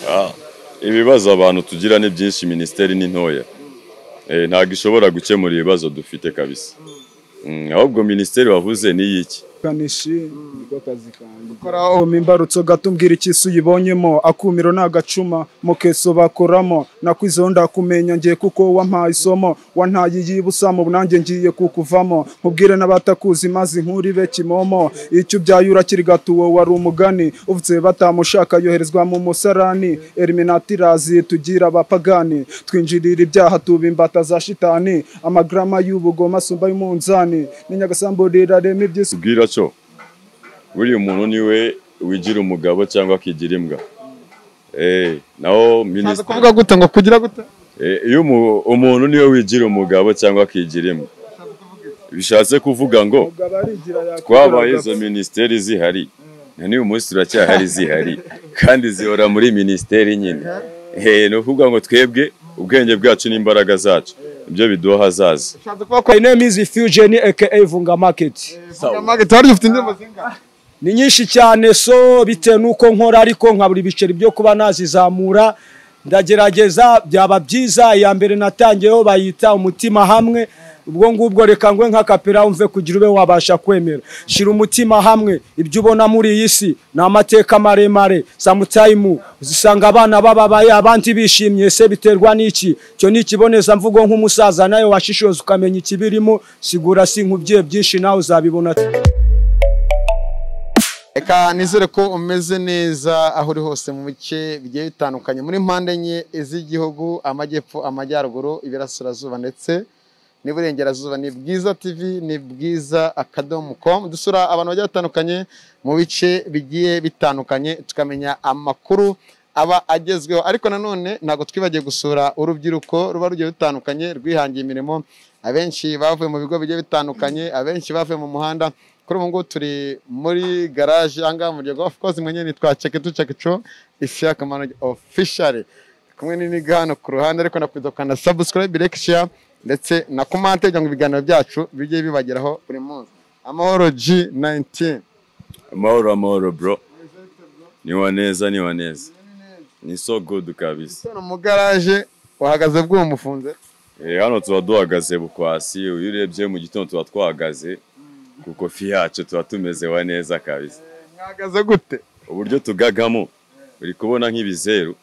Ah, ibibazo abantu tugira ni byinshi, ministeri ni ntoya. Ntabwo ishobora gukemura ibibazo dufite kabisa. Ahubwo ministeri wavuze ni yiki? Kanishi niko kazi kanjye. Koraho mimbarutso gatumbwira ikisi uyibonyemo akumiro nagacuma mukeso bakoramo nakwizonda kumenya ngiye kuko wampaye isomo wantaye yibusamo nanjye ngiye kukuvamo nkubwire n'abatakuzi mazi nkuri be kimomo icyo byayura kiri gatuwo wari umugani uvutse batamushaka yoherezwa mu musarani eliminati razi tugira abapagani twinjirira ibyaha tubimbata za shitani amagrama y'ubugoma sumba y'umunzani n'inyagasambulira reme byose Ubwira cyo buri umuntu niwe wigira umugabo cyangwa akigira imbwa. Naho Naza kuvuga gute ngo kugira gute? iyo umuntu niwe wigira umugabo cyangwa akigira imbwa. Bishatse kuvuga ngo twabaye izo ministeri zihari. Uyu munsi turacyahari zihari kandi zihora muri ministeri nyine. No kuvuga ngo twebwe ubwenge bwacu n'imbaraga zacu ibyo biduha hazaza. My name is Fusion aka Vunga Market. Vunga Market wari ufite indirimbo zingahe? Ni nyinshi cyane so bitewe nuko nkora ariko nkabura ibiceri byo kuba nazizamura ndagerageza byaba byiza ya mbere natangiyeho bayita umutima hamwe ubwo ngubwo reka ngwe nk'akapera umve kugira ube wabasha kwemera shira umutima hamwe ibyo ubona muri iyi si na amateka maremare samutime uzisanga abana bababaye abandi bishimye se biterwa n'iki cyo ni kiboneza mvugo nk'umusaza nayo washishoza ukamenya ikibirimo sigura si nkubye byinshi nawe uzabibona. Eka nizere ko umeze neza aho uri hose mu bice bigiye bitandukanye muri mpande enye z'igihugu amajyepfo amajyaruguru ibirasirazuba ndetse n'iburengerazuba. Ni Bwiza TV ni bwiza.com dusura abantu bagiye batandukanye mu bice bigiye bitandukanye tukamenya amakuru aba agezweho ariko nanone ntago twibagiye gusura urubyiruko ruba rugiye bitandukanye rwihangiye imirimo abenshi bavuye mu bigo bigiye bitandukanye abenshi bavuye mu muhanda. Kuri ubu ngubu turi muri garage ahangaha mu gihe of course mwenye nitwa Chekecho Ishaka Manager officially kumwe n'iniga hano ku ruhande ariko nakwiza kandi subscribe like share ndetse na comment kugira ngo ibiganiro byacu bijye bibageraho buri munsi. Amahoro G19. Amahoro bro. Niwa neza ni so good kabisa. Hano mu garage wahagaze bwo mufunze. Hano tuba duhagaze bukwasi iyo urebye mu gitondo tuba twahagaze kuko fi yacu tuba tumeze wa neza kabisa. Mwagaze gute? Uburyo tugagamo uri kubona nk'ibizeru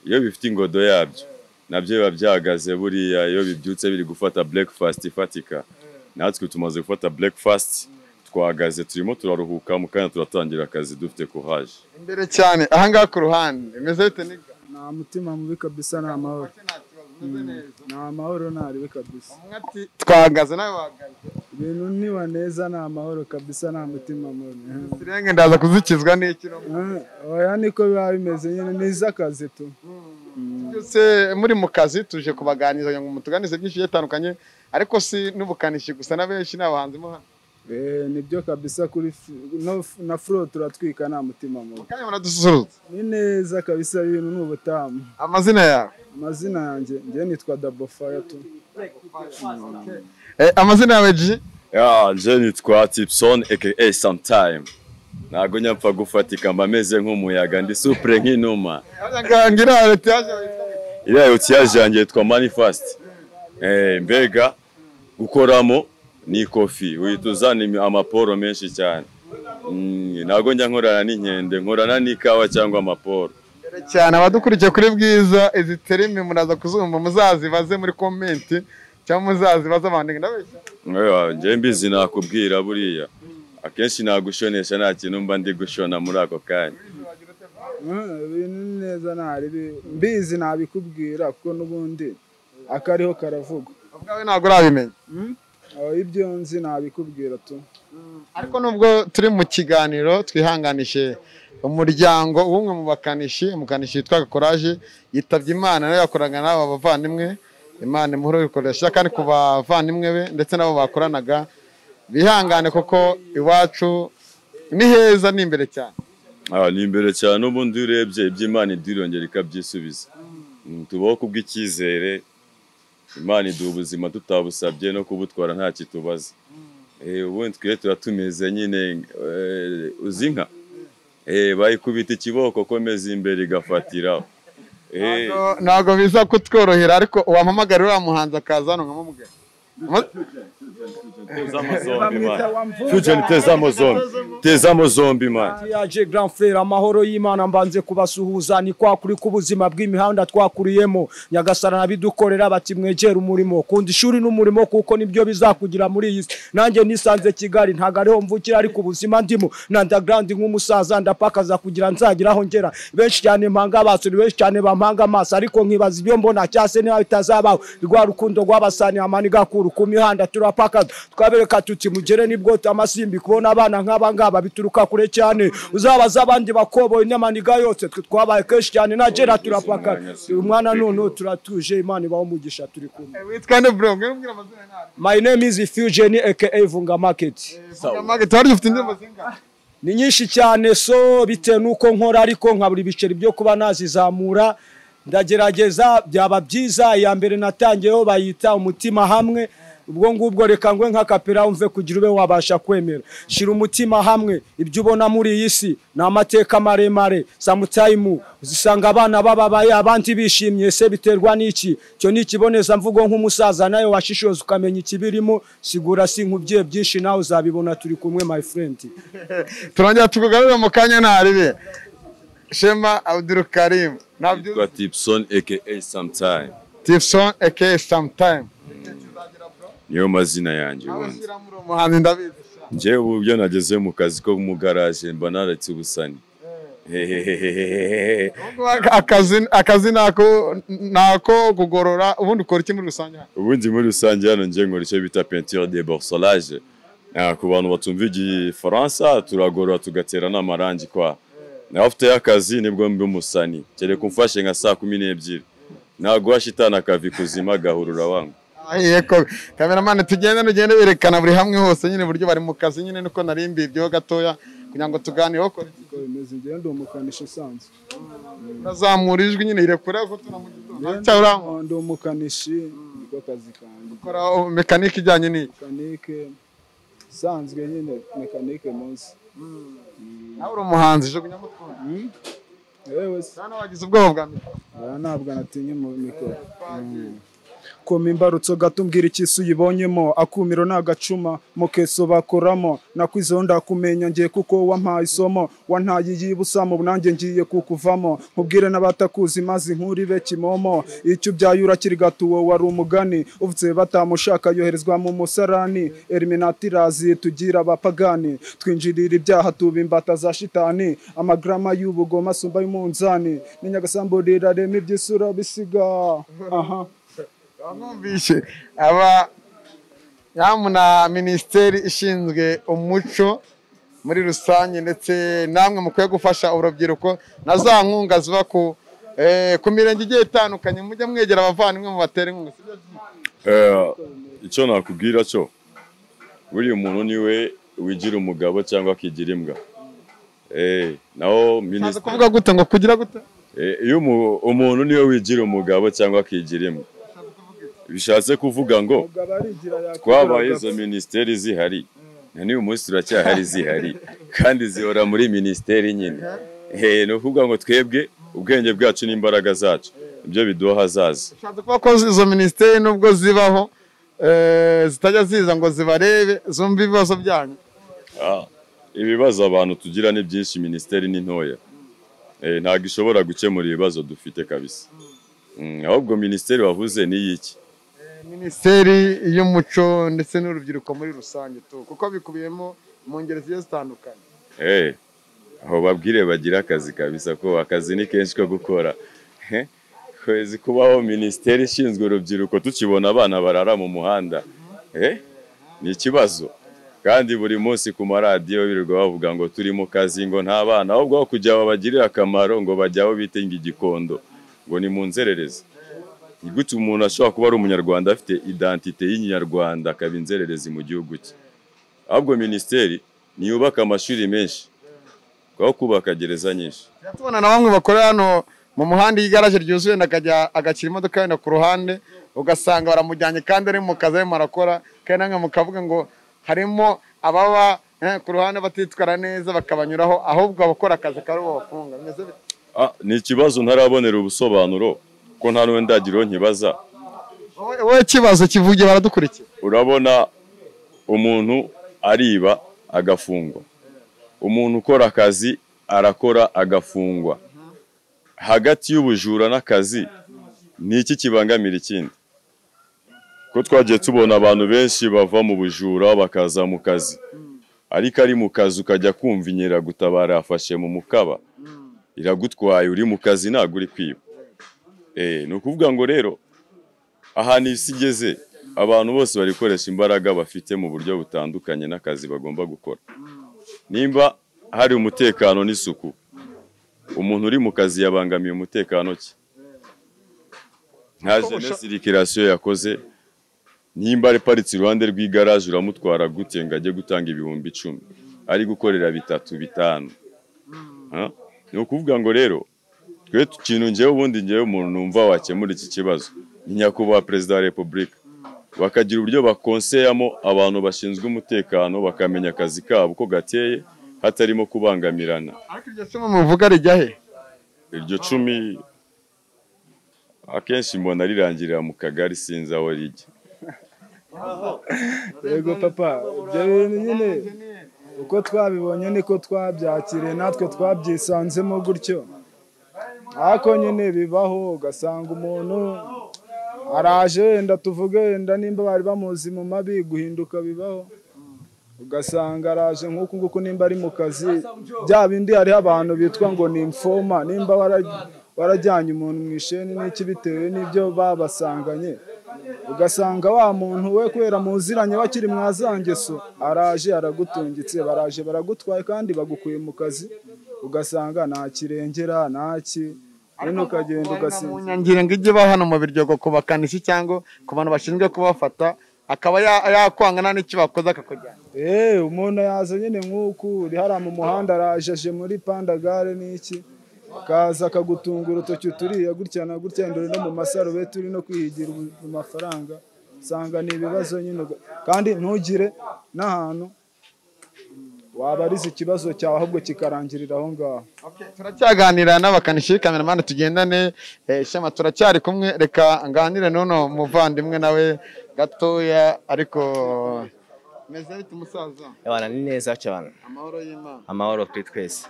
iyo bifite ingodo yabyo nabyo biba byahagaze buriya iyo bibyutse biri gufata breakfast ifatika. Natwe tumaze gufata breakfast twahagaze turimo turaruhuka mu kanya turatangira akazi dufite courage. Imbere cyane ahangaha ku ruhande imeze bite niga? Na mutima mubi kabisa na amahoro. Na amahoro nari kabisa. Umwati twahagaze nawe wahagaze. Ibintu ni waneza na amahoro kabisa na mutima mubi. Sirenge ndaza kuzikizwa n'iki no? Oya niko biba bimeze nyine niza akazi tu. Byose muri mu kazi tuje kubaganiza ngo mutuganize byinshi bitandukanye ariko si n'ubukanishi gusa nabenshi n'abahanzimo hano. Nibyo kabisa kuri na flow turatwika na mutima mubi. Kanya muradususurutsa. Ni neza kabisa ibintu n'ubutamu. Amazina yawe? Amazina yanjye ngiye nitwa Double Fire tu. Amazina yawe G? Je nitwa Tipson aka Sometime. Nago nyapfa gufatika mbameze nk'umuyaga ndi supre nk'inuma. Ngira retiage Ira yotiage yanjye yitwa Manifest. Mbega gukoramo ni kofi uyituzana amaporo menshi cyane. Nago njya nkorana n'inkende nkorana n'ikawa cyangwa amaporo. Cyane abadukurikiye kuri Bwiza izi terime muraza kuzumva muzazibaze muri comment cyangwa muzazibaza abandi ndabeshya. Nje mbizi nakubwira buriya akenshi nagushonesha nta kintu mba ndi gushona muri ako kanya. Ibintu neza nari mbizi nabikubwira kuko nubundi akariho karavuga. Ubwawe ntago urabimenya. Ibyo nzi nabikubwira tu. Ariko nubwo turi mu kiganiro twihanganishe umuryango ubumwe mu bakanishi umukanishi yitwa Courage yitavye Imana nayo yakoraga nabo bavandimwe Imana imuhoro ikoresha kandi ku bavandimwe be ndetse nabo bakoranaga bihangane koko iwacu ni heza ni imbere cyane. Ni imbere cyane ubundi urebye iby'Imana idirongera ikabyisubiza. Tubaho kubw'ikizere Imana iduha ubuzima tutabusabye no kubutwara nta kitubaza. Ubundi twe turatumeze nyine uzinka bayikubita ikiboko komeza imbere igafatiraho. Ntabwo biza kutworohera ariko wampamagara uriya muhanzi akaza hano nkamubwira. Tezamo zombi man. Yaje grand frère amahoro y'Imana mbanze kubasuhuza ni kwa kuri kubuzima bw'imihanda twakuriyemo Nyagasara nabidukorera bati mwegera umurimo kundi ishuri n'umurimo kuko nibyo bizakugira muri iyi nanjye nisanze Kigali ntago ariho mvukira ariko ubuzima ndimo na underground nk'umusaza ndapakaza kugira nzagira aho ngera benshi cyane mpanga abasuri benshi cyane bampanga amaso ariko nkibaza ibyo mbona cyase niba bitazabaho rwa rukundo rw'abasani amani gakuru ku mihanda turapaka twabereka tuti mugere nibwo amasimbi kubona abana nk'aba ngaba bituruka kure cyane uzabaza abandi bakobo n'amaniga yose twabaye kenshi cyane nagera turapaka umwana none turatuje Imana ibaho umugisha turi kumwe. Witwa nde bro ngirambwira amazina nawe. My name is Fusion aka Vunga Market. Vunga Market wari ufite indirimbo zingahe? Ni nyinshi cyane so bitewe nuko nkora ariko nkabura ibiceri byo kuba nazizamura ndagerageza byaba byiza ya mbere natangiyeho bayita umutima hamwe ubwo ngubwo reka ngwe nk'akapera umve kugira ube wabasha kwemera shira umutima hamwe ibyo ubona muri iyi si na amateka maremare sometime uzisanga abana bababaye abandi bishimye se biterwa n'iki cyo nikiboneza mvugo nk'umusaza nayo washishoza ukamenya ikibirimo sigura si nkubye byinshi nawe uzabibona turi kumwe my friend. Turongera tukugarura mu kanya ntaribe Shema Abdul Karim nabyo Tipson aka sometime. Tipson aka sometime niyo mazina yanjye njyewe ubu byo nageze mu kazi ko mu garage mba naretse ubusani. akazi nako kugorora ubundi ukora iki muri rusange hano? Ubundi muri rusange hano njye nkora icyo bita peinture de borsolage ku bantu batumva igifaransa turagorora tugatera n'amarangi kwa naho ufite akazi nibwo mbi umusani cyere kumfashe nka saa 12 ntago washitana akavi kuzima gahurura wangu. Yego cameraman tugende berekana buri hamwe hose nyine buryo bari mu kazi nyine niko narimbi byo gatoya kugira ngo tuganireho ko bimeze ngendo umukanishi usanzwe nazamura ijwi nyine irekure ko tunamugitondo cyangwa ndo umukanishi niko kazi kanjye ukora mekanike ijyanye ni mekanike sanzwe nyine mekanike munsi nawe uri umuhanzi je kunyamutwe yewe sana wagize ubwoba bwa mikoro ntabwo natinye mu mikoro koma imbarutso gatumbwira ikisi uyibonyemo akumiro n'agacuma mu keso bakoramo nakwizeho ndakumenya ngiye kuko wampaye isomo wantaye yibusamo nanjye ngiye kukuvamo nkubwire n'abatakuzi mazi nkuribe kimomo icyo byayura kiri gatuwo wari umugani uvutse batamushaka yoherezwa mu musarani Illuminati razi tugira abapagani twinjirira ibyaha tubimbata za shitani amagrama y'ubugoma sumba y'umunzani n'inyagasambodera reme ibyisura bisiga aha Mwumvishe aba yamuna ministeri ishinzwe umuco muri rusange ndetse namwe mukwiye gufasha urubyiruko na za nkunga ziba ku mirenge igiye itandukanye mujye mwegera abavandimwe mu batera inkunga. Icyo nakubwira cyo buri muntu niwe wigira umugabo cyangwa akigira imbwa. Naho ministeri kuvuga gute ngo kugira gute iyo umuntu niwe wigira umugabo cyangwa akigira imbwa bishatse kuvuga ngo twabaye izo ministeri zihari na n'uyu munsi turacyahari zihari kandi zihora muri ministeri nyine no kuvuga ngo twebwe ubwenge bwacu n'imbaraga zacu ibyo biduha hazaza. Bishatse kuba ko izo ministeri nubwo zibaho zitajya ziza ngo zibarebe zumva ibibazo byanyu. Ibibazo abantu tugira ni byinshi ministeri ni ntoya ntabwo ishobora gukemura ibibazo dufite kabisa. Ahubwo ministeri wavuze ni yiki Minisiteri y'umuco ndetse n'urubyiruko muri rusange kuko bikubiyemo mu ngeri zigiye zitandukanye. Aho babwire bagira akazi kabisa ko akazi ni kenshi ko gukora. Kwezi kubaho ministeri ishinzwe urubyiruko tukibona abana barara mu muhanda. Ni ikibazo kandi buri munsi ku maradiyo birirwa bavuga ngo turi mu kazi ngo nta bana ahubwo kujya babagirira akamaro ngo bajyaho bitenga igikondo ngo ni mu nzererezi. Gute umuntu ashobora kuba ari umunyarwanda afite identite y'inyarwanda akaba inzererezi mu gihugu cye. Ahubwo ministeri niyubaka amashuri menshi kwa kubaka gereza nyinshi. Tubona na bamwe bakora hano mu muhanda y'igaraje ryuzuye ndakajya agakira imodoka yenda ku ruhande ugasanga baramujyanye kandi ari mu kazi arimo arakora kandi namwe mukavuga ngo harimo ababa ku ruhande batitwara neza bakabanyuraho ahubwo abakora akazi kari bafunga bimeze bite? Ni ikibazo ntarabonera ubusobanuro ko nta n'uwe ndagiraho nkibaza. Wowe ikibazo kivuge baradukurikiye. Urabona umuntu ariba agafungwa, umuntu ukora akazi arakora agafungwa. Hagati y'ubujura n'akazi ni iki kibangamira ikindi? Ko twagiye tubona abantu benshi bava mu bujura bakaza mu kazi, ariko ari mu kazi ukajya kumva inkeragutabara yafashe mu mukaba iragutwaye, uri mu kazi ntabwo uri kwiba. Ni ukuvuga ngo rero ahantu isi igeze abantu bose bari gukoresha imbaraga bafite mu buryo butandukanye n'akazi bagomba gukora. Nimba hari umutekano n'isuku, umuntu uri mu kazi yabangamiye umutekano cye. Nka jeunesse circulation yakoze, nimba ari paritse iruhande rw'igaraje uramutwara gute ngo ajye gutanga ibihumbi 10 ari gukorera 3-5? Ni ukuvuga ngo rero twe ikintu njyewe ubundi njyewe umuntu numva wakemura iki kibazo ni nyakubahwa Perezida wa Repubulika, bakagira uburyo bakonseyamo abantu bashinzwe umutekano bakamenya akazi kabo ko gateye hatarimo kubangamirana. Ariko iryo somo muvuga rijya he? Iryo 10 akenshi mbona rirangirira mu kagari sinzi aho rijya. Yego papa, ibyo bintu nyine uko twabibonye niko twabyakiriye, natwe twabyisanzemo gutyo. Ariko nyine bibaho ugasanga umuntu araje wenda tuvuge wenda nimba bari bamuzi mu mabi guhinduka bibaho, ugasanga araje nk'uku nguku nimba ari mu kazi bya bindi hariho abantu bitwa ngo ni informa, nimba warajyanye umuntu mu isheni n'iki bitewe n'ibyo babasanganye, ugasanga wa muntu we kwera muziranye bakiri mwazangeso araje aragutungitse, baraje baragutwaye kandi bagukuye mu kazi, ugasanga nta kirengera ntaki none ukagenda ugasinza. Munyangire ngo ijye bahano mu biryogo kubakanishi cyangwa ku bantu bashinzwe kubafata akaba yakwangana n'iki bakoze akakujyana. Umuntu yaza nyine nk'uku uri hara mu muhanda araje muri pandagare n'iki kaza akagutunga urutoki turiya gutya na gutya ndore no mu masarube turi no kwihigira mu mafaranga, usanga ni ibibazo nyine kandi ntugire n'ahantu wabariza ikibazo cyawe ahubwo kikarangirira aho ngaho. Turacyaganira n'abakanishi cameraman tugendane Shema, turacyari kumwe, reka nganire nono muvandimwe nawe gatoya. Ariko meze bite umusaza? Yabana ni neza cyane. Amahoro y'Imana. Amahoro kuri twese.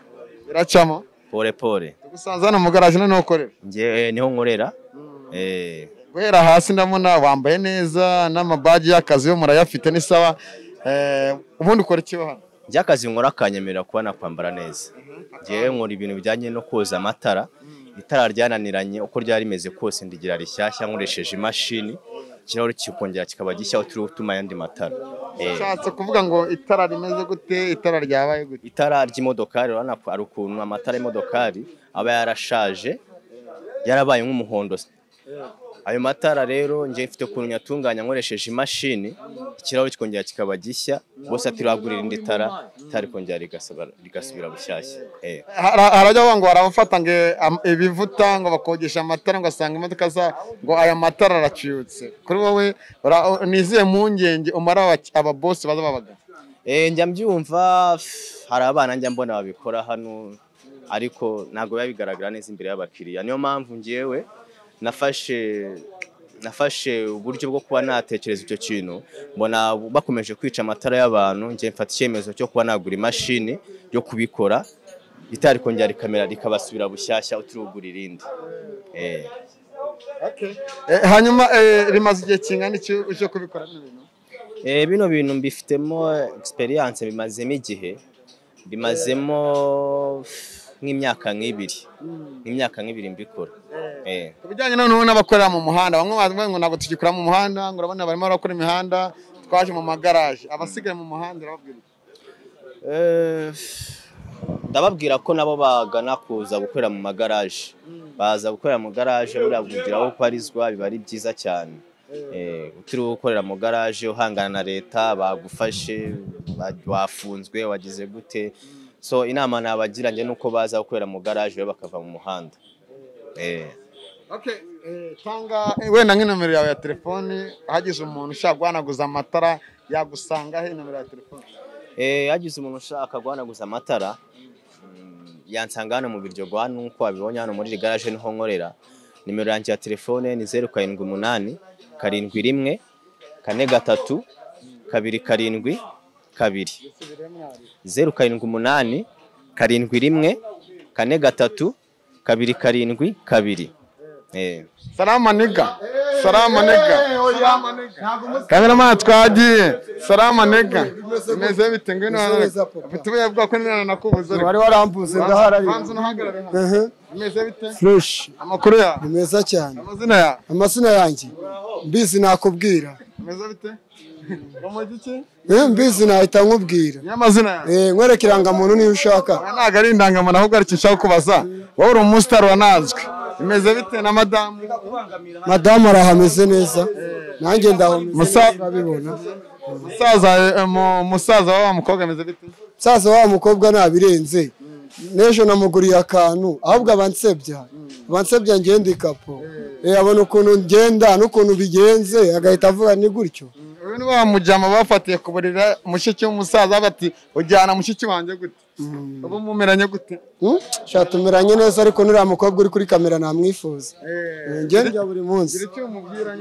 Biracamo pole. Tugusanze hano mu garage none ukorera? Nje niho nkorera. Guhera hasi ndamuna wambaye neza n'amabaji y'akazi yo murayafite ni sawa. Ubundi ukora iki hano? Njye akazi nkora kanyemerera kuba nakwambara neza. Nje nkora ibintu bijyanye no koza amatara. Itara ryananiranye uko ryari rimeze kose ndigira rishyashya nkoresheje imashini, kirahuri kikongera kikaba gishya turi gutuma yandi matara. Ushatse kuvuga ngo itara rimeze gute? Itara ryabaye gute? Itara ry'imodokari urabona ko ari ukuntu amatara y'imodokari aba yarashaje yarabaye nk'umuhondo. Ayo matara rero nje mfite ukuntu nyatunganya nkoresheje imashini, ikirahuri kikongera kikaba gishya, bose atiragurira indi tara kongera rigasubira bushyashya. Harajya ngo barabafata ngo ibivuta ngo bakogesha amatara ngo asanga imodoka za ngo aya matara araciyutse. Kuri wowe niziye mpungenge umara aba boss baza babaga? Njya mbyumva, hari abana njya mbona babikora hano ariko ntago bigaragara neza imbere y'abakiriya. Niyo mpamvu ngiyewe nafashe uburyo bwo kuba natekereza icyo kintu, mbona bakomeje kwica amatara y'abantu, nje mfata icyemezo cyo kuba nagura imashini yo kubikora, itari kongera rikamera rikabasubira bushyashya uturugura irindi. Hanyuma rimaze igihe kingana iki uje kubikora n'ibintu? Bino bintu mbifitemo experience, bimazemo igihe, bimazemo nk'imyaka nk'ibiri mbikora. Kubijyanye noneho n'abakorera mu muhanda, bamwe bavuga ngo ntabwo tugikora mu muhanda, ngo urabona barimo barakora imihanda, twaje mu magaraje, abasigaye mu muhanda urababwira? Ndababwira ko nabo bagana kuza gukorera mu magaraje, baza gukorera mu garaje buriya kugira aho kwarizwa biba ari byiza cyane. Utiri gukorera mu garaje uhangana na leta bagufashe wafunzwe wagize gute, so inama nabagiranye nuko baza gukorera mu garaje bakava mu muhanda. Tanga wenda nk'inomero yawe ya telefone, hagize umuntu ushaka guhanaguza amatara yagusanga he nomero ya telefone? Hagize umuntu ushaka guhanaguza amatara yansanga hano mu Biryogo hano nk'uko wabibonye hano muri garage niho nkorera. Nimero yanjye ya telefone ni 078 71 43 272 078 71 43 272. Salama nigga. Kameraman twagiye. Salama nigga. Meze bite ngwino tubuye bwa ko nina nakubuza. Wari warambuze ndaharari. Meze bite? Fresh. Amakuru ya? Meza cyane. Amazina yanjye. Mbizi nakubwira. Meze bite? Umujiki? Mbizi nahita nkubwira. Y'amazina ya? Nkwereka irangamuntu niyo ushaka. Ntago ari indangamuntu ahubwo ari kinshaka kubaza. Wowe uri umustar wanazwe. Imeze bite na madamu? Madamu arahameze neza. Nanjye ndahomeze urabibona. Musaza wa mukobwa ameze bite? Musaza wa mukobwa nabirenze. Nejo namuguriye akantu ahubwo abansebya ngende ikapo. Abona ukuntu ngenda n'ukuntu bigenze agahita avuga ni gutyo. Uyu ni wa mujama bafatiye kuburira mushiki w'umusaza bati ujyana mushiki wanjye gute? Ubu mumeranye gute? Shatumeranye neza ariko nuriya mukobwa uri kuri kamera namwifuza. Ngende buri munsi.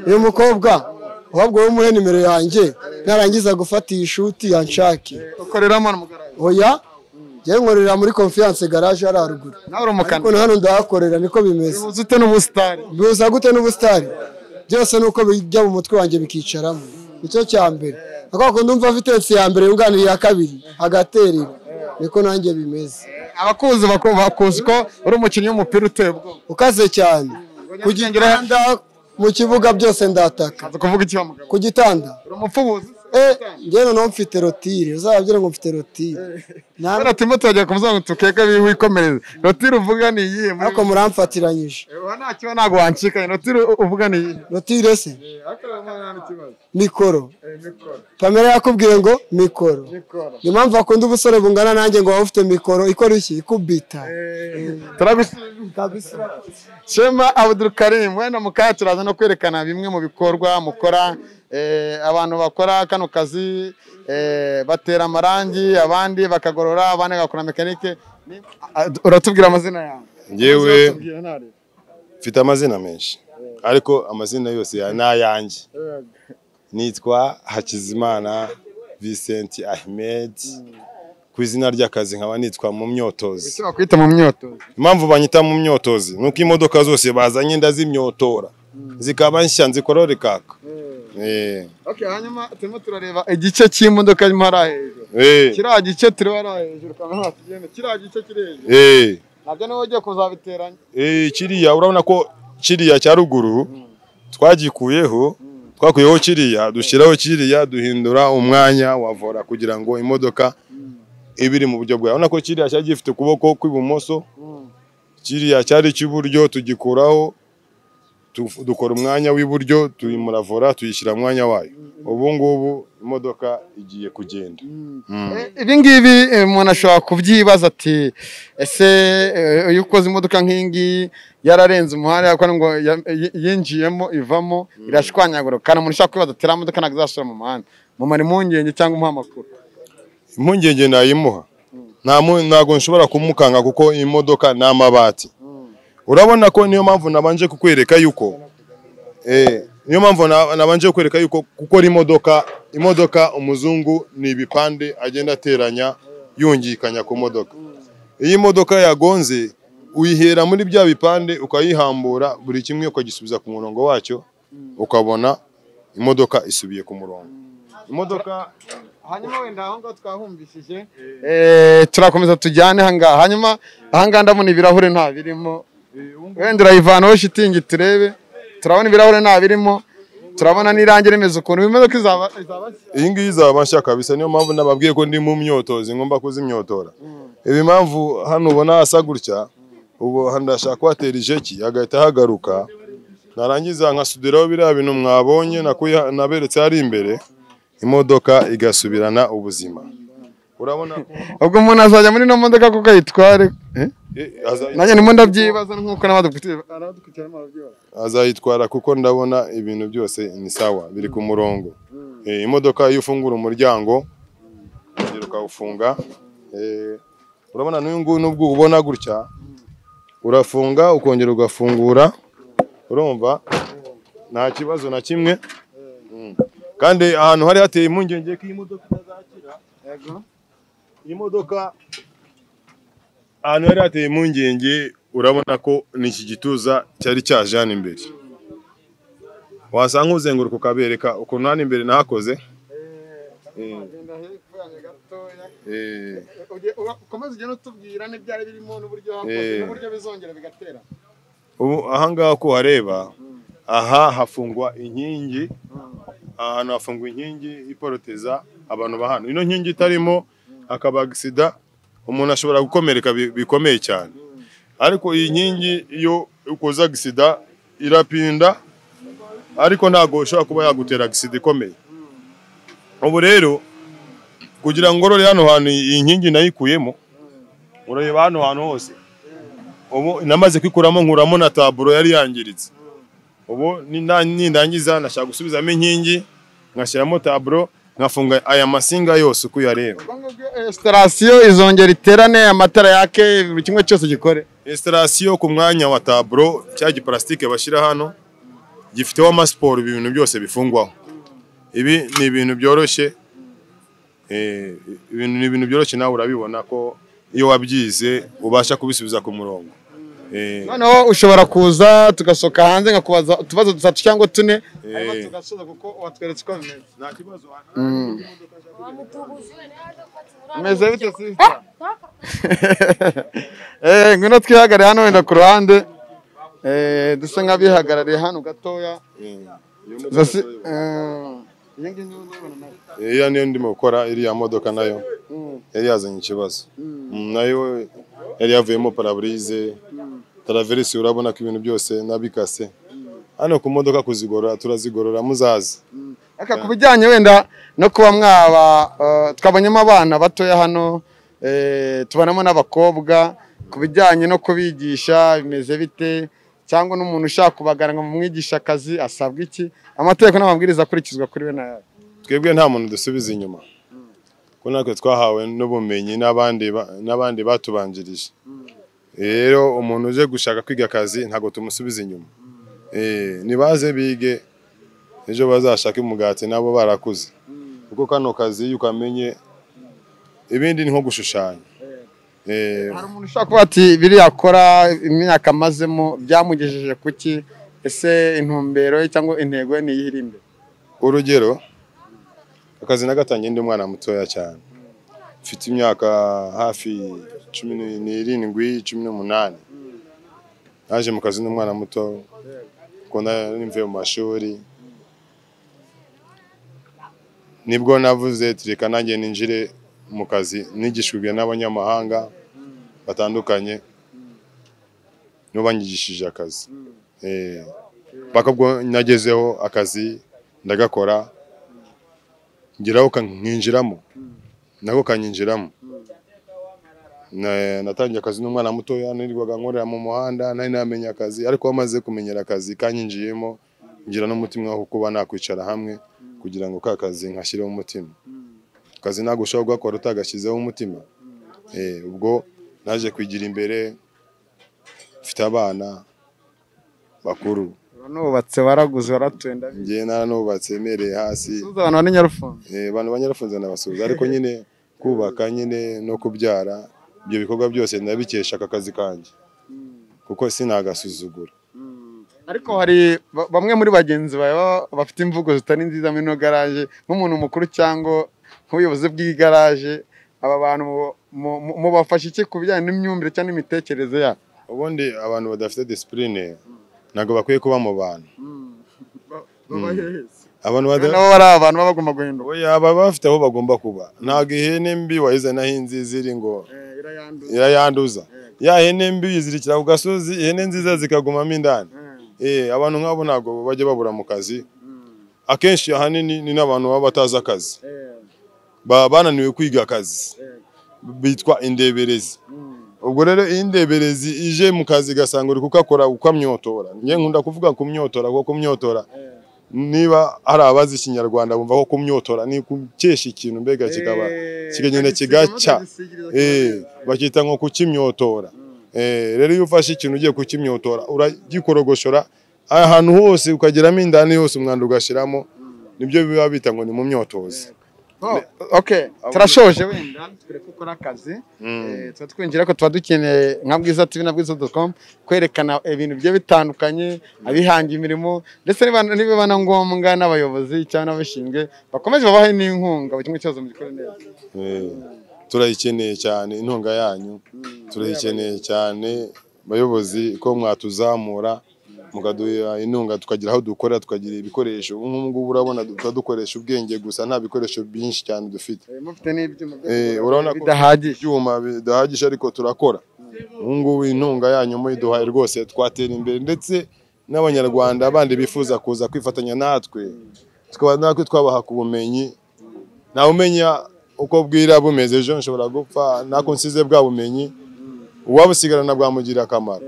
Uyu mukobwa ahubwo wo muhe nimero yanjye narangiza gufata iyi shuti yanshaki. Ukoreramo mu garage? Oya. Ngiye nkorera muri Confiance garage ari haruguru. Nawe urumukana. Ariko hano ndahakorera niko bimeze. Uzute n'ubustari. Bibuza gute n'ubustari? Byose nuko bijya mu mutwe wanjye bikicaramo. Icyo cyambere. Akako ndumva Vitesse ya mbere yunganira ya kabiri agaterera. Niko nanjye bimeze. Abakuzi bakuzi ko uri umukinnyi w'umupira uteye ubwo. Ukaze cyane. Kugitanda mu kibuga byose ndataka. Kuvuga iki bamugabo? Kugitanda. Uri umupfubuzi? Ngeno no mfite rotire. Uzabyira ngo mfite rotire. Nara Timote yagiye kumuza ngo tukeka wikomereze. Rotire uvuga ni iyihe? Ariko muramfatiranyije. Nta kiba nago wancika. Rotire uvuga ni iyihe? Rotire se? Mikoro. Kamera yakubwiye ngo mikoro. Ni mpamvu akunda ubusore bungana nanjye ngo waba ufite mikoro ikora iki ikubita. Kabisa. Shema Abdul Karim wenda mukaya turaza no kwerekana bimwe mu bikorwa mukora abantu bakora kano kazi batera amarangi abandi bakagorora abandi bagakora mekanike. Uratubwira amazina yawe? Ngewe mfite amazina menshi ariko amazina yose nayanjye. Nitwa Hakizimana Vincent Ahmed ku izina ry'akazi nkaba nitwa mu Myotozi. Ese bakwita mu Myotozi? Impamvu banyita mu Myotozi nuko imodoka zose bazanye ndazimyotora zikaba nshya nzikorore kaka. Okay, hanyuma turimo turareba igice cy'imodoka y'imara hejuru. Kiriya gice tureba hejuru kamera tugende kiriya gice kireje. Nabyo niho ugiye kuzabiteranya. Kiriya urabona ko kiriya cya ruguru twagikuyeho kiriya dushyiraho kiriya duhindura umwanya wa vora kugira ngo imodoka ibiri mu buryo bwawe. Urabona ko kiriya cyari gifite ukuboko kw'ibumoso, kiriya cyari cy'iburyo tugikuraho dukora umwanya w'iburyo tuyimura vora tuyishyira mwanya wayo. Ubu ngubu imodoka igiye kugenda. Ibi ngibi umuntu ashobora kubyibaza ati ese iyo ukoze imodoka nk'ingi yararenze umuhanda yakora ngo yinjiyemo ivamo irashwanyagura kana umuntu ushaka kwibaza ati imodoka nagazasura mu muhanda mu mari impungenge cyangwa umuha amakuru? Impungenge nayimuha ntago nshobora kumukanga kuko imodoka ni amabati. Urabona ko niyo mpamvu nabanje kukwereka yuko gukora imodoka umuzungu ni ibipande agenda ateranya yungikanya ku modoka. Iyi modoka yagonze uyihera muri bya bipande ukayihambura buri kimwe ukagisubiza ku murongo wacyo ukabona imodoka isubiye ku murongo. Imodoka hanyuma wenda aho ngo twahumbishije turakomeza tujyane hanga hanyuma ahanga ndabona ibirahure nta birimo. Wenda urayivanaho shitingi turebe turabona ibirahure nta birimo turabona n'irangi rimeze ukuntu imodoka izaba iyi ngiyi izaba nshya kabisa. Niyo mpamvu nababwiye ko ndi mu Myotozi ngomba kuzimyotora. Ibi mpamvu hano ubona hasa gutya ubwo ndashaka kuhatera ijeki agahita hagaruka narangiza nkasudiraho biriya bintu mwabonye naberetse hari imbere imodoka igasubirana ubuzima. Urabona ubwo umuntu azajya muri no modoka kuko ayitware nanjye nimo ndabyibaza nkuko n'abadukurikiye azayitwara kuko ndabona ibintu byose ni sawa biri ku murongo. Imodoka iyo ufungura umuryango ukawufunga. Urabona n'uyu nguyu nubwo ubona gutya urafunga ukongera ugafungura, urumva nta kibazo na kimwe. Kandi ahantu hari hateye impungenge ko iyi modoka itazakira. Iyi modoka ahantu hari hateye impungenge, urabona ko ni iki gituza cyari cyaje hano imbere. Wasanga uzenguruka ukabereka ukuntu hano imbere nahakoze. Ukomeze ugenda utubwira n'ibyari birimo n'uburyo hakoze n'uburyo bizongera bigatera. Ubu ahangaha ko hareba, aha hafungwa inkingi, ahantu hafungwa inkingi iporoteza abantu bahano. Ino nkingi itarimo akaba accident, umuntu ashobora gukomereka bikomeye cyane. Ariko iyi nkingi iyo ukoze accident irapinda, ariko ntago ushobora kuba yagutera accident ikomeye. Ubu rero kugira ngo rore hano hantu iyi nkingi nayikuyemo, urareba hano hantu hose. Ubu namaze kwikuramo nkuramo na taburo yari yangiritse. Ubu nindangiza nashaka gusubizamo inkingi, ngashyiramo taburo, nkafunga aya masinga yose uko yareba. Installation izongera iterane, amatara yake, buri kimwe cyose gikore. Installation ku mwanya wa taburo cya giplastike bashyira hano gifiteho amasiporo, ibintu byose bifungwaho. Ibi ni ibintu byoroshye, ibintu byoroshye, nawe urabibona ko iyo wabyize ubasha kubisubiza ku murongo. Noneho ushobora kuza tugasoka hanze nkakubaza utubazo 3 cyangwa 4, ariko tugasoza kuko watweretse ko bimeze. Nta kibazo. Meze bite sister? Ngwino twihagare hano wenda ku ruhande. Dusa nkabihagarariye hano gatoya. Iya niyo ndimo gukora, iriya modoka nayo yari yazanye ikibazo. Nayo yari yavuyemo parabrise, traverse, urabona ko ibintu byose nabikase. Hano ku modoka kuzigorora turazigorora muzazi. Aka kubijyanye wenda no kuba mwaba twabanyemo abana batoya hano, tubanamo n'abakobwa, kubijyanye no kubigisha bimeze bite, cyangwa n'umuntu ushaka kubagana ngo mumwigisha akazi asabwa iki? Amategeko n'amabwiriza akurikizwa kuri we nayo. Twebwe nta muntu dusubiza inyuma, ko natwe twahawe n'ubumenyi n'abandi batubanjirije. Rero umuntu uje gushaka kwiga akazi ntago tumusubiza inyuma. Nibaze bige, ejo bazashaka umugati nabo barakuze. Kuko kano kazi ukamenye, ibindi ni nko gushushanya. Hari umuntu ushaka kuba ati biri akora imyaka amazemo byamugejeje kuki, ese intumbero cyangwa intego ni yihirimbe? Urugero, akazi nagatangiye ndi umwana mutoya cyane, mfite imyaka hafi 17 18. Naje mu kazi n'umwana muto, ko nimvuye mu mashuri, nibwo navuze tureka nanjye ninjire mu kazi, nigishijwe n'abanyamahanga batandukanye n'ubanyigishije akazi. Bakabwo nagezeho akazi ndagakora, ngiraho kankinjiramo, nako kanyinjiramo. Natangiye akazi n'umwana muto, nirirwaga nkorera mu muhanda, nari namenye akazi, ariko wamaze kumenyera akazi kanyinjiyemo, ngira n'umutima wo kuba nakwicara hamwe kugira ngo ka kazi nkashyireho umutima. Akazi ntago ushobora gukora utagashyizeho umutima. Ubwo naje kwigira imbere, mfite abana bakuru. Nubatse waraguze waratwenda. Ngiye nanubatse mereye hasi. Abantu bane Nyarufunzo. Abantu banyarufunze nabasuza, ariko nyine kubaka nyine no kubyara, ibyo bikorwa byose ndabikesha aka kazi kanjye, kuko sinagasuzugura. Ariko hari bamwe muri bagenzi bawe bafite imvugo zitari nziza muri no garage, nk'umuntu mukuru cyangwa nk'ubuyobozi bw'igaraje, aba bantu mubafasha iki kubijyanye n'imyumvire cyangwa imitekerereze ya? Ubundi abantu badafite discipline ntago bakwiye kuba mu bantu. Abantu abantu bagomba guhinduka. Oya, baba bafite aho bagomba kuba. Ntago ihene mbi wahize nahinzi ziri ngo irayanduza. Ya hene mbi yizirikira ku gasozi, ihene nziza zikagumamo indani. Abantu nk'abo ntago bajya babura mu kazi. Akenshi ahanini ni n'abantu baba batazi akazi, bananiwe kwiga akazi, bitwa indeberezi. Ubwo rero indeberezi ije mu kazi gasanga uri kukakora ukamyotora. Ngiye nkunda kuvuga kumyotora, kuko kumyotora niba hari abazi ikinyarwanda bumva ko kumyotora ni gukesha ikintu mbega kikagenda kigaca bakita nko kukimyotora. Rero iyo ufashe ikintu ugiye kukimyotora uragikorogoshora ahantu hose ukageramo indani yose umwanda ugashiramo, nibyo biba bita ngo ni mu myotozi. Okay, turashoje wenda tureke gukora akazi. Twinjira ko tuba dukeneye nka Bwiza TV na bwiza.com kwerekana ibintu bye bitandukanye, abihangira imirimo ndetse niba bana ngombwa n'abayobozi cyangwa abashinzwe bakomeze babahe n'inkunga buri kimwe cyose mu gikora neza. Turayikeneye cyane intunga yanyu, turayikeneye cyane bayobozi ko mwatuzamura mukaduha intunga tukagira aho dukora, tukagira ibikoresho. Nk'ubu urabona dukoresha ubwenge gusa nta bikoresho byinshi cyane dufite. Mufite n'ibyuma urabona ko ibyuma bidahagije ariko turakora. Ngubu intunga yanyu muyiduhaye rwose twatera imbere, ndetse n'abanyarwanda abandi bifuza kuza kwifatanya natwe natwe twabaha ku bumenyi. Nta umenya uko bwira bumeze, ejo nshobora gupfa nako nsize bwa bumenyi, uwabusigarana bwamugirira akamaro.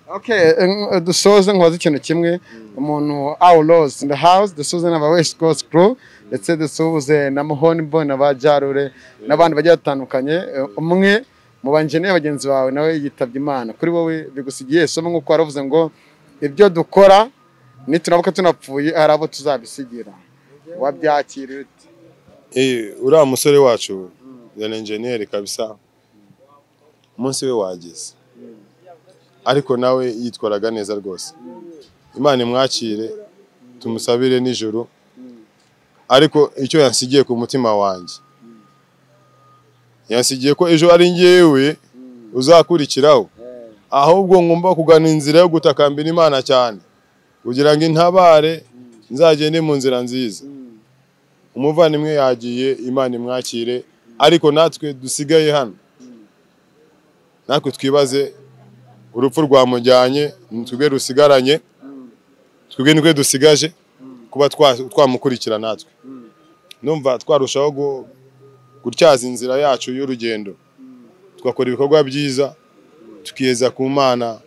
Okay, dusoze nkoze ikintu kimwe, umuntu Outlaws in the house, dusoze n'aba West Coast crew ndetse dusoze na Muhonbo n'abajarure n'abandi bagiye batandukanye. Umwe mu banjene bagenzi bawe nawe yitabye Imana, kuri wowe bigusigiye somo nkuko waravuze ngo ibyo dukora niturabuka tunapfuye hari abo tuzabisigira. Wabyakira ute? Uriya musore wacu ya engineer kabisa, umunsi we wageze, ariko nawe yitwaraga neza rwose. Imana imwakire, tumusabire nijoro. Ariko icyo yansigiye ku mutima wanjye, yansigiye ko ejo ari ngewe uzakurikiraho, ahubwo ngomba kugana inzira yo gutakambira Imana cyane kugira ngo intabare nzagende mu nzira nziza. Umuvandimwe yagiye, Imana imwakire, ariko natwe dusigaye hano natwe twibaze urupfu rwamujyanye, twebwe rusigaranye, twebwe nitwe dusigaje kuba twamukurikira natwe. Numva twarushaho gutyaza inzira yacu y'urugendo, twakora ibikorwa byiza, tukiyeza ku Mana,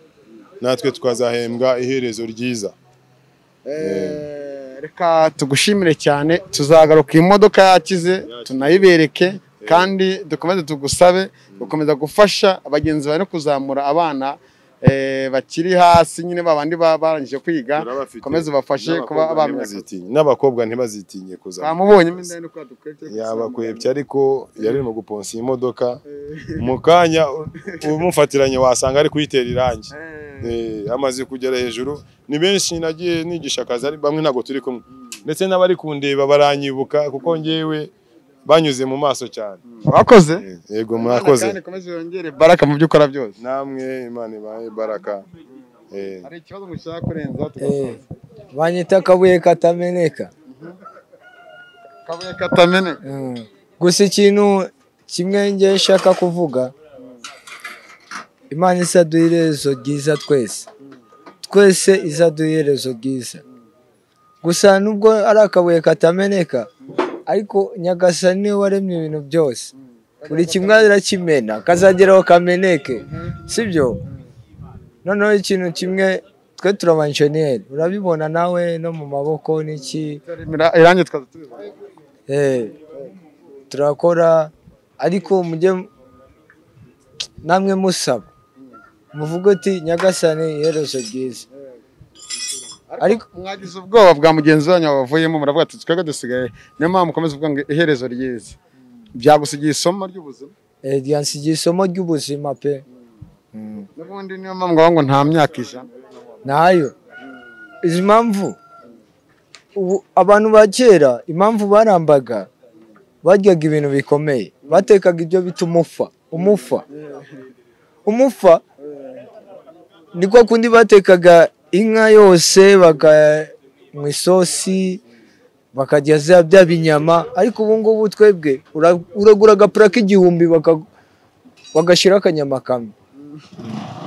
natwe tukazahembwa iherezo ryiza. Reka tugushimire cyane, tuzagaruka imodoka yakize tunayibereke, kandi dukomeze tugusabe gukomeza gufasha abagenzi bawe no kuzamura abana bakiri hasi nyine babandi barangije kwiga, komeze bafashe kuba bamenya. N'abakobwa ntibazitinye kuza. Bamubonye mindane ko adukwete yabakwebye, ariko yari mu guponsa imodoka mu kanya umufatiranye wasanga ari kuyitera irangi. Amaze kugera hejuru. Ni benshi nagiye nigisha akazi, ari bamwe ntago turi kumwe, ndetse n'abari kundeba baranyibuka kuko ngewe banyuze mu maso cyane. Wakoze? Yego mwakoze. Kandi komeze yongere baraka mu byukora byose. Namwe Imana ibahe baraka. Hari ikibazo mushaka kurenza? Banyita Kabuye katameneka. Kabuye katameneka. Gusa ikintu kimwe ngiye nshaka kuvuga, Imana isaduha iherezo ryiza twese izaduha iherezo ryiza. Gusa nubwo ari akabuye katameneka, ariko Nyagasani niwe waremye ibintu byose, buri kimwe arakimena kazageraho kameneke, sibyo? Noneho ikintu kimwe, twe turabanjeniyeri, urabibona nawe no mu maboko n'iki, irangi twazatubiza. Turakora, ariko mujye namwe musaba, muvuga ati Nyagasani iherezo ryiza. Ariko mwagize ubwoba bwa mugenzi wanyu wavuyemo, muravuga ati twebwe dusigaye, niyo mpamvu mukomeza kuvuga ngo iherezo ryiza. Byagusigiye isomo ry'ubuzima? Byansigiye isomo ry'ubuzima pe. N'ubundi niyo mpamvu ngaho ngo nta myaka ijana. Nayo izi mpamvu abantu ba kera impamvu barambaga, baryaga ibintu bikomeye, batekaga ibyo bita umufa niko kundi batekaga inka yose mu isosi bakajya bya binyama. Ariko ubu ngubu twebwe uragura agapura k'igihumbi bagashyira akanyama kamwe.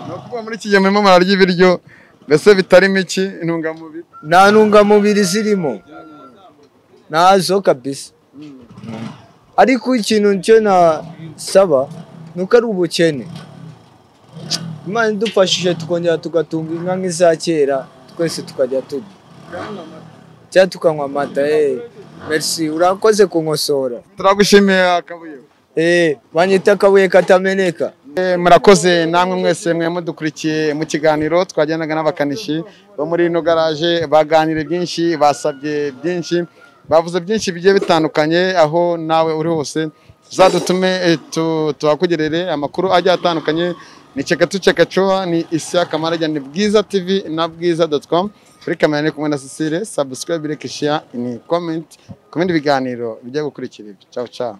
No kuba muri iki gihe murimo murarya ibiryo mbese bitarimo iki intungamubiri? Nta ntungamubiri zirimo, ntazo kabisa. Ariko ikintu cyo nasaba nuko ari ubukene. Imana idufashije tukongera tugatunga inka nk'iza kera, twese tukajya turya. cyangwa tukanywa amata. Merci, urakoze kunkosora. turagushimiye Akabuye. Banyita Akabuye katameneka. Murakoze namwe mwese mwe mudukurikiye mu kiganiro twagendanaga n'abakanishi bo muri ino garage, baganire byinshi, basabye byinshi, bavuze byinshi bigiye bitandukanye. Aho nawe uri hose uzadutume tuhakugerere amakuru agiye atandukanye. Ni Chekatuchekachoa, ni Isiaka Marajya, ni Bwiza TV na bwiza.com. Kuri kamera ni kumwe na Cecile. Subscribe, like, share, ni comment ku bindi biganiro bijya gukurikira. Ciao ciao.